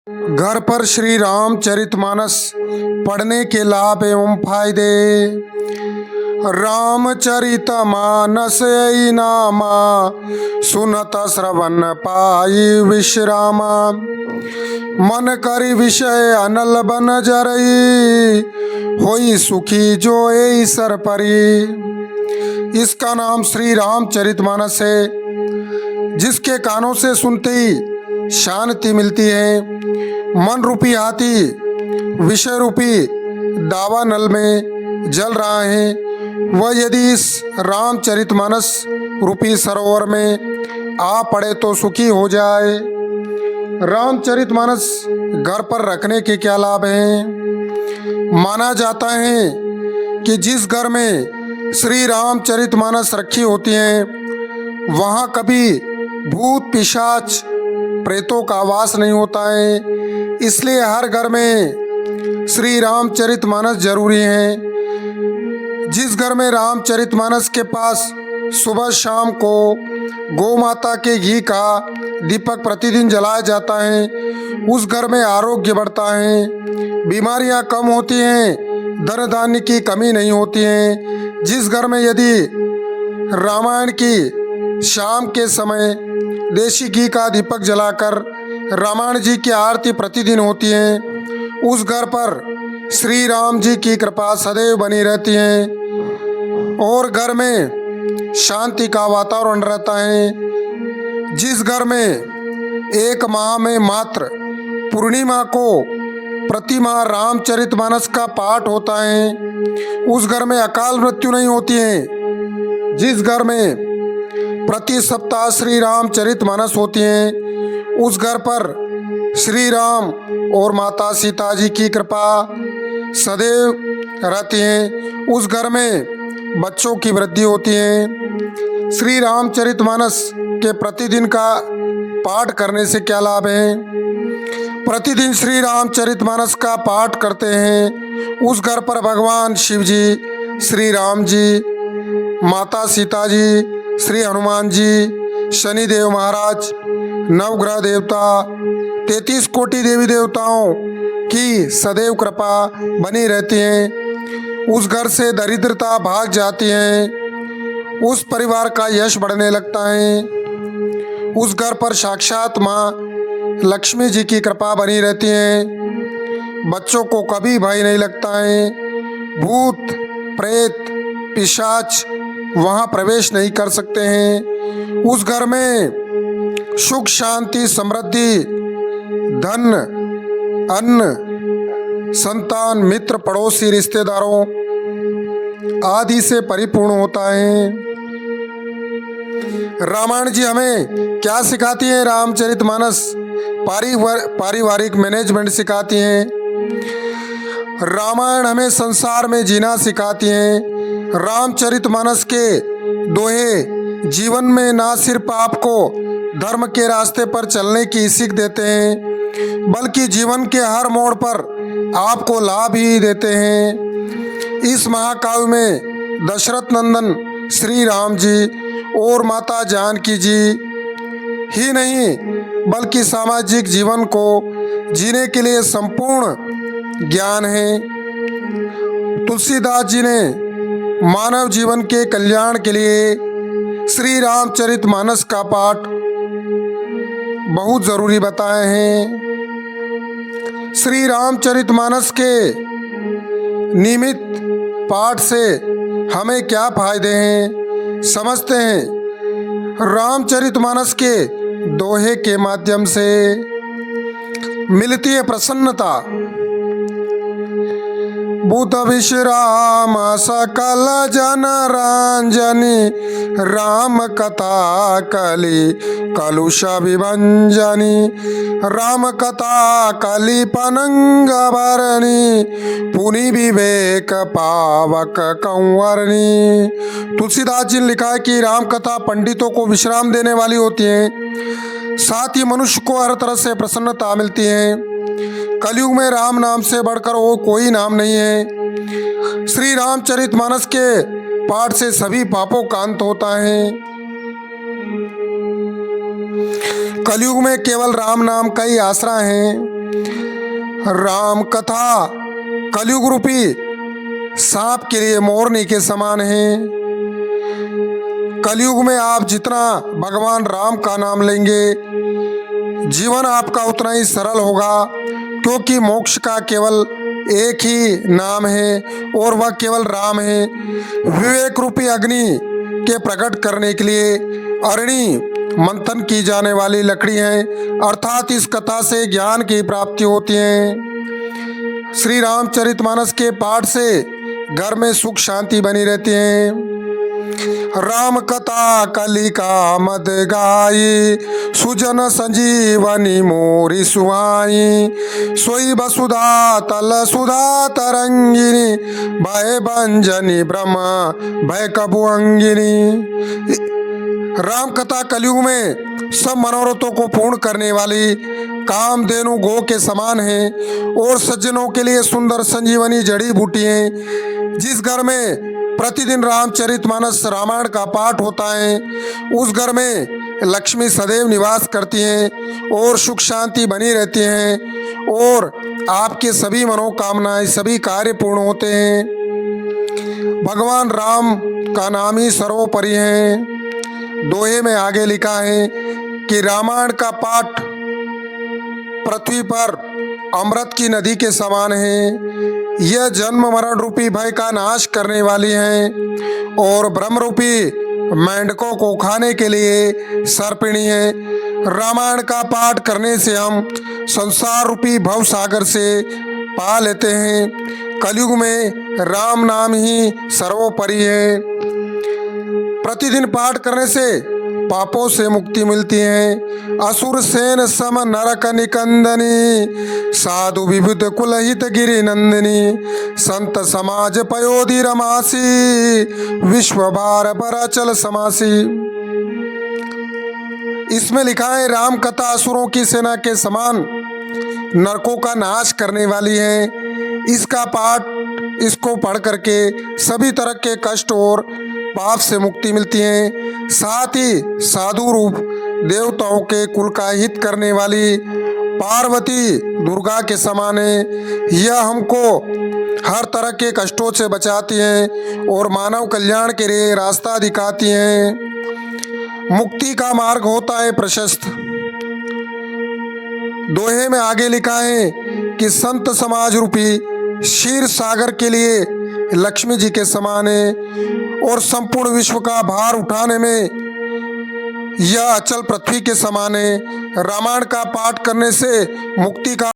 घर पर श्री रामचरितमानस पढ़ने के लाभ एवं फायदे। रामचरितमानस यही नामा, सुनत श्रवण पाई विश्रामा। मन करि विषय अनल बन जरई, होई सुखी जो एई सर परी। इसका नाम श्री रामचरितमानस है, जिसके कानों से सुनते ही शांति मिलती है। मन रूपी हाथी विषय रूपी दावा नल में जल रहा है, वह यदि इस रामचरितमानस रूपी सरोवर में आ पड़े तो सुखी हो जाए। रामचरितमानस घर पर रखने के क्या लाभ हैं? माना जाता है कि जिस घर में श्री रामचरितमानस रखी होती हैं, वहाँ कभी भूत पिशाच प्रेतों का वास नहीं होता है। इसलिए हर घर में श्री रामचरितमानस जरूरी है। जिस घर में रामचरितमानस के पास सुबह शाम को गौ माता के घी का दीपक प्रतिदिन जलाया जाता है, उस घर में आरोग्य बढ़ता है, बीमारियां कम होती हैं, धन धान्य की कमी नहीं होती है। जिस घर में यदि रामायण की शाम के समय देशी घी का दीपक जलाकर रामायण जी की आरती प्रतिदिन होती है, उस घर पर श्री राम जी की कृपा सदैव बनी रहती है और घर में शांति का वातावरण रहता है। जिस घर में एक माह में मात्र पूर्णिमा को प्रति माह रामचरितमानस का पाठ होता है, उस घर में अकाल मृत्यु नहीं होती है। जिस घर में प्रति सप्ताह श्री रामचरितमानस होती हैं, उस घर पर श्री राम और माता सीता जी की कृपा सदैव रहती है। उस घर में बच्चों की वृद्धि होती है। श्री रामचरितमानस के प्रतिदिन का पाठ करने से क्या लाभ है? प्रतिदिन श्री रामचरितमानस का पाठ करते हैं, उस घर पर भगवान शिव जी, श्री राम जी, माता सीता जी, श्री हनुमान जी, शनिदेव महाराज, नवग्रह देवता, 33 कोटि देवी देवताओं की सदैव कृपा बनी रहती है। उस घर से दरिद्रता भाग जाती है, उस परिवार का यश बढ़ने लगता है। उस घर पर साक्षात माँ लक्ष्मी जी की कृपा बनी रहती है। बच्चों को कभी भय नहीं लगता है। भूत प्रेत पिशाच वहाँ प्रवेश नहीं कर सकते हैं। उस घर में सुख शांति समृद्धि धन अन्न संतान मित्र पड़ोसी रिश्तेदारों आदि से परिपूर्ण होता है। रामायण जी हमें क्या सिखाती है? रामचरितमानस पारिवारिक मैनेजमेंट सिखाती हैं। रामायण हमें संसार में जीना सिखाती हैं। रामचरितमानस के दोहे जीवन में ना सिर्फ आपको धर्म के रास्ते पर चलने की सीख देते हैं, बल्कि जीवन के हर मोड़ पर आपको लाभ ही देते हैं। इस महाकाव्य में दशरथ नंदन श्री राम जी और माता जानकी जी ही नहीं, बल्कि सामाजिक जीवन को जीने के लिए संपूर्ण ज्ञान है। तुलसीदास जी ने मानव जीवन के कल्याण के लिए श्री रामचरितमानस का पाठ बहुत जरूरी बताए हैं। श्री रामचरितमानस के नियमित पाठ से हमें क्या फायदे हैं समझते हैं। रामचरितमानस के दोहे के माध्यम से मिलती है प्रसन्नता। बुध विश्राम सकल जन रंजनी, राम कथा कली कलुष विभंजनी। राम कथा कली पनंग भरणी, पुनि विवेक पावक कंवरणी। तुलसीदास जी ने लिखा है कि राम कथा पंडितों को विश्राम देने वाली होती है, साथ ही मनुष्य को हर तरह से प्रसन्नता मिलती है। कलयुग में राम नाम से बढ़कर वो कोई नाम नहीं है। श्री रामचरितमानस के पाठ से सभी पापों का अंत होता है। कलयुग में केवल राम नाम का ही आसरा है। राम कथा कलयुग रूपी सांप के लिए मोरनी के समान है। कलयुग में आप जितना भगवान राम का नाम लेंगे, जीवन आपका उतना ही सरल होगा, क्योंकि मोक्ष का केवल एक ही नाम है और वह केवल राम है। विवेक रूपी अग्नि के प्रकट करने के लिए अरणि मंथन की जाने वाली लकड़ी है, अर्थात इस कथा से ज्ञान की प्राप्ति होती है। श्री रामचरितमानस के पाठ से घर में सुख शांति बनी रहती है। राम कथा कलिका मद गाई, सुजन संजीवनी मोरी सुहाई। सोई वसुधा तल सुधा तरंगिनी, भय भंजनी ब्रह्म भय कबु अंगिनी। राम कथा कलयुग में सब मनोरथों को पूर्ण करने वाली कामधेनु गो के समान है और सज्जनों के लिए सुंदर संजीवनी जड़ी बूटी है। जिस घर में प्रतिदिन रामचरितमानस रामायण का पाठ होता है, उस घर में लक्ष्मी सदैव निवास करती हैं और सुख शांति बनी रहती हैं और आपके सभी मनोकामनाएं सभी कार्य पूर्ण होते हैं। भगवान राम का नाम ही सर्वोपरि है। दोहे में आगे लिखा है कि रामायण का पाठ पृथ्वी पर अमृत की नदी के समान है। यह जन्म मरण रूपी भय का नाश करने वाली है और ब्रह्म रूपी मेंढकों को खाने के लिए सर्पिणी है। रामायण का पाठ करने से हम संसार रूपी भव सागर से पा लेते हैं। कलयुग में राम नाम ही सर्वोपरि है। प्रतिदिन पाठ करने से पापों से मुक्ति मिलती है। असुर सेन सम नरक निकंदनी, साधु विबुध कुलहित गिरि नंदिनी। संत समाज पयोधि रमासी, विश्व भार पर अचल समासी। इसमें लिखा है राम कथा असुरों की सेना के समान नरकों का नाश करने वाली है। इसका पाठ इसको पढ़ करके सभी तरह के कष्ट और पाप से मुक्ति मिलती है। साथ ही साधु रूप देवताओं के कुल का हित करने वाली पार्वती दुर्गा के समान है। यह हमको हर तरह के कष्टों से बचाती है और मानव कल्याण के लिए रास्ता दिखाती है। मुक्ति का मार्ग होता है प्रशस्त। दोहे में आगे लिखा है कि संत समाज रूपी क्षीर सागर के लिए लक्ष्मी जी के समान है और संपूर्ण विश्व का भार उठाने में यह अचल पृथ्वी के समान है। रामायण का पाठ करने से मुक्ति का